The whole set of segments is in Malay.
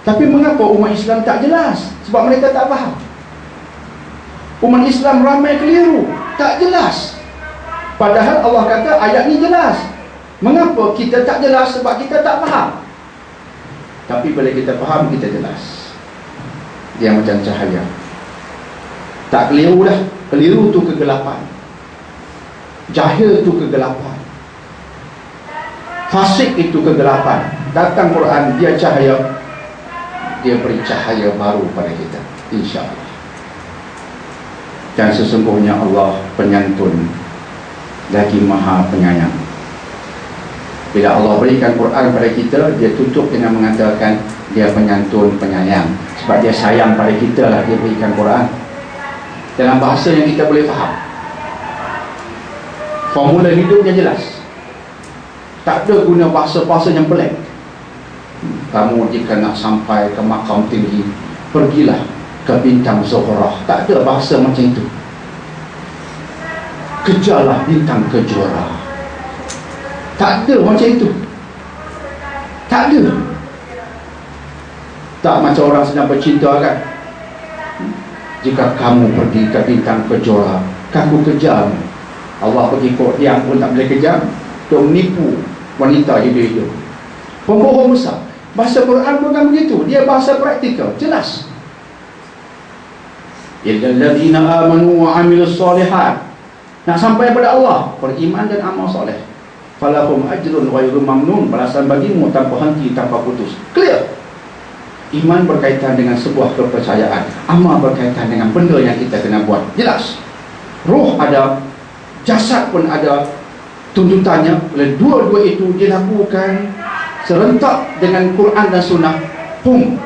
Tapi mengapa umat Islam tak jelas? Sebab mereka tak faham. Umat Islam ramai keliru, tak jelas. Padahal Allah kata ayat ni jelas. Mengapa kita tak jelas? Sebab kita tak faham. Tapi bila kita faham, kita jelas. Dia macam cahaya. Tak keliru dah. Keliru tu kegelapan, jahil tu kegelapan, fasik itu kegelapan. Datang Quran, dia cahaya. Dia beri cahaya baru pada kita, insya-Allah. Dan sesungguhnya Allah penyantun lagi maha penyayang. Bila Allah berikan Quran pada kita, dia tutup dengan mengatakan dia penyantun, penyayang. Sebab dia sayang pada kita lah dia berikan Quran dalam bahasa yang kita boleh faham. Formula hidupnya jelas. Tak ada guna bahasa-bahasa yang pelik. Kamu jika nak sampai ke makam tinggi, pergilah ke bintang Zuhrah. Tak ada bahasa macam itu. Kejarlah bintang kejora. Tak ada macam itu. Tak ada. Tak macam orang sedang bercinta kan. Jika kamu pergi ke bintang kejora, kamu kejar. Allah pergi kot yang pun tak boleh kejar. Dia menipu wanita hidup-hidup. Pembohong besar. Bahasa Quran bukan begitu. Dia bahasa praktikal, jelas. Illal ladzina amanu wa amilus solihat. Nak sampai pada Allah, beriman dan amal soleh. Falahum ajrun ghairu mamnun. Balasan bagimu tanpa henti, tanpa putus. Clear. Iman berkaitan dengan sebuah kepercayaan, amal berkaitan dengan benda yang kita kena buat. Jelas. Roh ada, jasad pun ada tuntutannya. Oleh dua-dua itu dilakukan serentak dengan Quran dan Sunnah. Boom,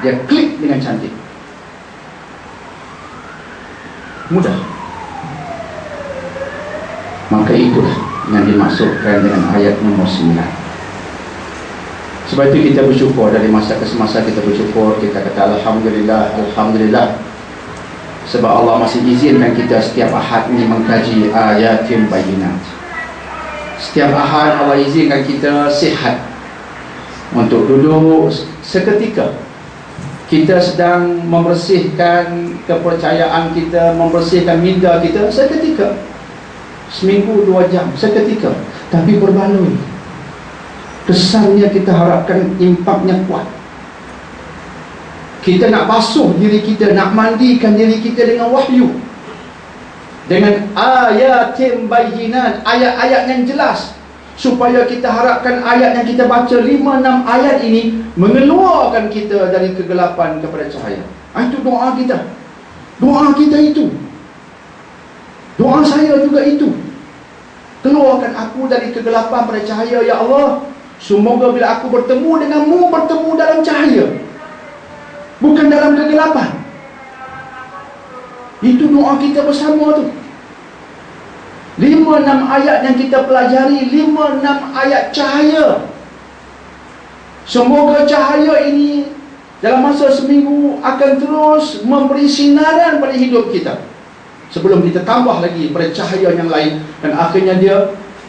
dia klik dengan cantik. Mudah. Maka itulah yang dimaksudkan dengan ayat nombor 9. Sebab itu kita bersyukur. Dari masa ke semasa kita bersyukur. Kita kata Alhamdulillah, Alhamdulillah. Sebab Allah masih izinkan kita setiap ahad ini mengkaji ayatin bayinat. Setiap ahad Allah izinkan kita sihat untuk duduk seketika. Kita sedang membersihkan kepercayaan kita, membersihkan minda kita seketika. Seminggu 2 jam, seketika. Tapi berbaloi. Kesannya kita harapkan impaknya kuat. Kita nak basuh diri kita, nak mandikan diri kita dengan wahyu, dengan ayatin bayyinat, ayat-ayat yang jelas, supaya kita harapkan ayat yang kita baca 5-6 ayat ini mengeluarkan kita dari kegelapan kepada cahaya. Itu doa kita. Doa kita itu. Doa saya juga itu. Keluarkan aku dari kegelapan pada cahaya, ya Allah. Semoga bila aku bertemu denganmu, bertemu dalam cahaya, bukan dalam kegelapan. Itu doa kita bersama tu. 5-6 ayat yang kita pelajari, 5-6 ayat cahaya. Semoga cahaya ini dalam masa seminggu akan terus memberi sinaran pada hidup kita, sebelum kita tambah lagi pada cahaya yang lain, dan akhirnya dia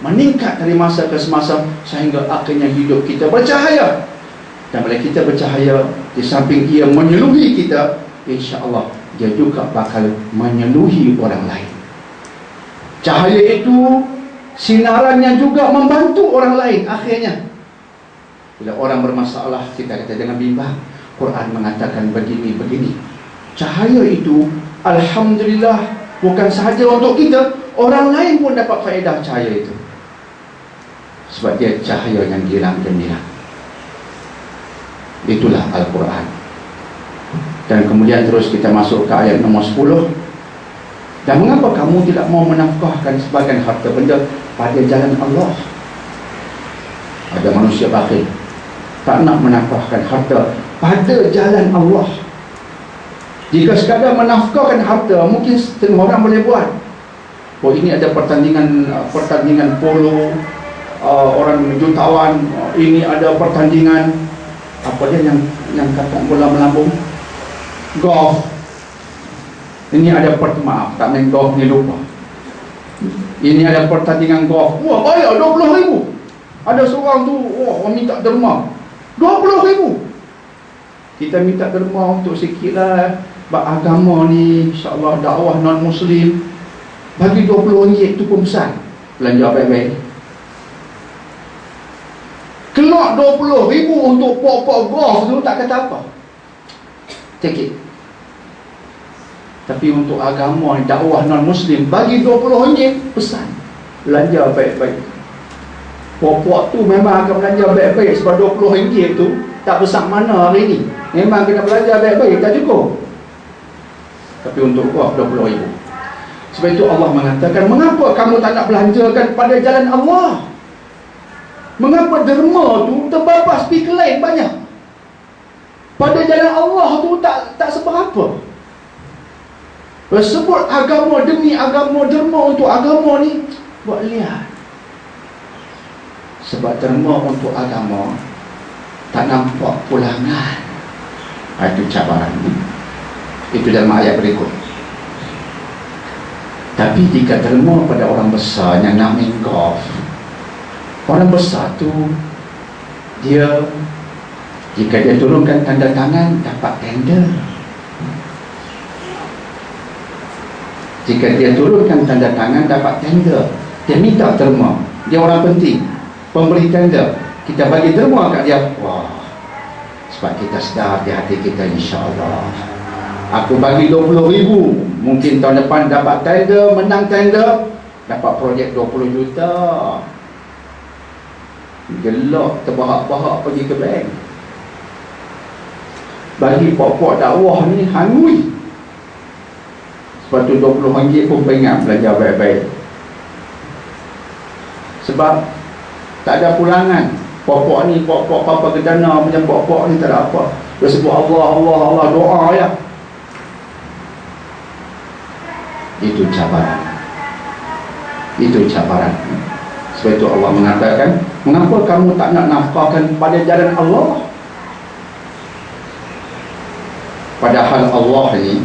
meningkat dari masa ke semasa sehingga akhirnya hidup kita bercahaya. Dan bila kita bercahaya, di samping ia menyeluhi kita, insya-Allah dia juga bakal menyeluhi orang lain. Cahaya itu sinarannya juga membantu orang lain akhirnya. Bila orang bermasalah, kita kata jangan bimbang, Quran mengatakan begini-begini. Cahaya itu alhamdulillah bukan sahaja untuk kita, orang lain pun dapat faedah cahaya itu. Sebab dia cahaya yang girang gemilang. Itulah Al-Quran. Dan kemudian terus kita masuk ke ayat nombor 10. Dan mengapa kamu tidak mau menafkahkan sebagian harta benda pada jalan Allah? Ada manusia bakhil, tak nak menafkahkan harta pada jalan Allah. Jika sekadar menafkahkan harta, mungkin setengah orang boleh buat. Oh, ini ada pertandingan polo, orang jutawan, ini ada pertandingan apa dia yang kata bola melambung, golf. Ini ada maaf, tak main golf ni lupa. Ini ada pertandingan golf. Wah, bayar 20,000. Ada seorang tu, wah, orang minta derma 20,000. Kita minta derma untuk sikit lah agama ni, insyaAllah dakwah non-Muslim. Bagi RM20 tu pun besar. Belanja baik-baik. Kelak RM20,000 untuk pok-pok golf tu tak kata apa. Take it. Tapi untuk agama ni, dakwah non-Muslim, bagi RM20 besar. Belanja baik-baik. Pok-pok tu memang akan belanja baik-baik sebab RM20 tu tak besar mana hari ni. Memang kena belanja baik-baik, tak cukup. Tapi untuk golf RM20,000. Sebab itu Allah mengatakan, mengapa kamu tak nak belanjakan pada jalan Allah? Mengapa derma tu terbabas pergi ke lain banyak? Pada jalan Allah tu tak seberapa. Sebut agama demi agama, derma untuk agama ni, buat lihat. Sebab derma untuk agama tak nampak pulangan. Itu cabaran ni. Itu dalam ayat berikut. Tapi jika derma pada orang besar yang nak main golf, orang besar tu dia, jika dia turunkan tanda tangan, dapat tender. Jika dia turunkan tanda tangan, dapat tender. Dia minta derma. Dia orang penting, pemberi tender. Kita bagi derma kat dia. Wah, sebab kita sedar di hati kita, insyaAllah aku bagi RM20,000, mungkin tahun depan dapat tender, menang tender, dapat projek RM20 juta. Gelak, terbahak-bahak pergi ke bank. Bagi pok-pok dakwah ni hangui. Sebab tu RM20 pun pengat belajar baik-baik. Sebab tak ada pulangan. Pok-pok ni, pok-pok papa gedana macam pok-pok ni tak ada apa. Dia sebut Allah, Allah, Allah, doa ya. Itu cabaran. Itu cabaran. Sebab itu Allah mengatakan, mengapa kamu tak nak nafkahkan pada jalan Allah? Padahal Allah ni,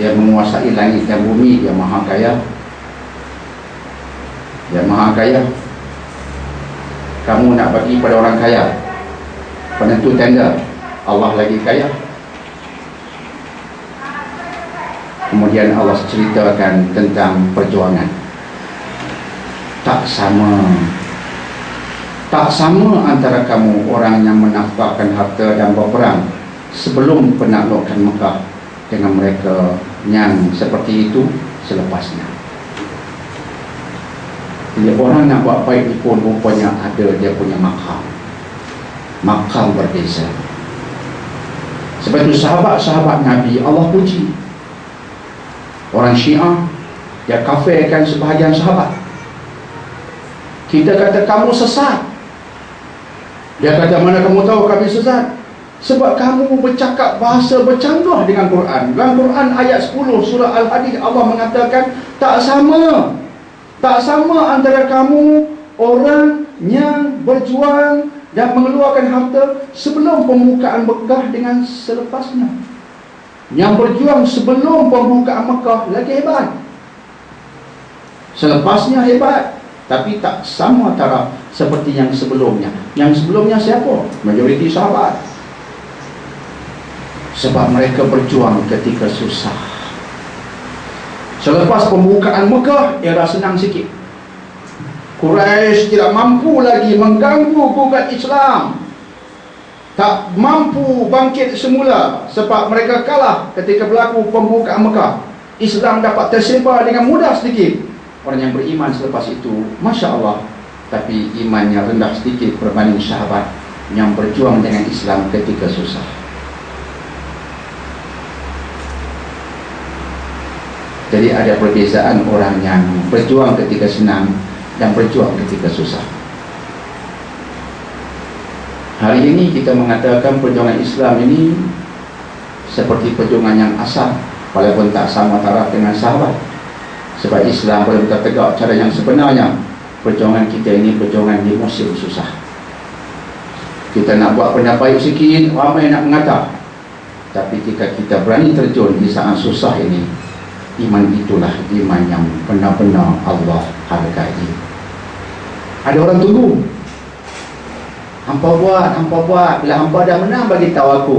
dia menguasai langit dan bumi, dia maha kaya. Dia maha kaya. Kamu nak bagi pada orang kaya, penentu tender, Allah lagi kaya. Kemudian Allah ceritakan tentang perjuangan. Tak sama antara kamu orang yang menafkahkan harta dan berperang sebelum penaklukan Mekah dengan mereka yang seperti itu selepasnya. Jadi orang nak buat baik ni pun rupanya ada dia punya makam berbeza. Sebab itu sahabat-sahabat Nabi Allah puji. Orang Syiah dia kafirkan sebahagian sahabat. Kita kata kamu sesat. Dia kata, mana kamu tahu kami sesat? Sebab kamu bercakap bahasa bercanggah dengan Quran. Dalam Quran ayat 10 surah Al-Hadid, Allah mengatakan tak sama antara kamu orang yang berjuang dan mengeluarkan harta sebelum pembukaan Mekah dengan selepasnya. Yang berjuang sebelum pembukaan Mekah lagi hebat, selepasnya hebat, tapi tak sama taraf seperti yang sebelumnya. Yang sebelumnya siapa? Majoriti sahabat. Sebab mereka berjuang ketika susah. Selepas pembukaan Mekah, era senang sikit. Quraisy tidak mampu lagi mengganggu gugat Islam, tak mampu bangkit semula sebab mereka kalah ketika berlaku pembukaan Mekah. Islam dapat tersebar dengan mudah sedikit. Orang yang beriman selepas itu, Masya Allah, tapi imannya rendah sedikit berbanding sahabat yang berjuang dengan Islam ketika susah. Jadi ada perbezaan orang yang berjuang ketika senang dan berjuang ketika susah. Hari ini kita mengatakan perjuangan Islam ini seperti perjuangan yang asal, walaupun tak sama taraf dengan sahabat. Sebab Islam belum tertegak cara yang sebenarnya. Perjuangan kita ini perjuangan di musim susah. Kita nak buat benda baik sikit, ramai nak mengata. Tapi jika kita berani terjun di saat susah ini, iman itulah iman yang benar-benar Allah hargai. Ada orang tunggu, hampa buat, bila hampa dah menang bagi tahu aku.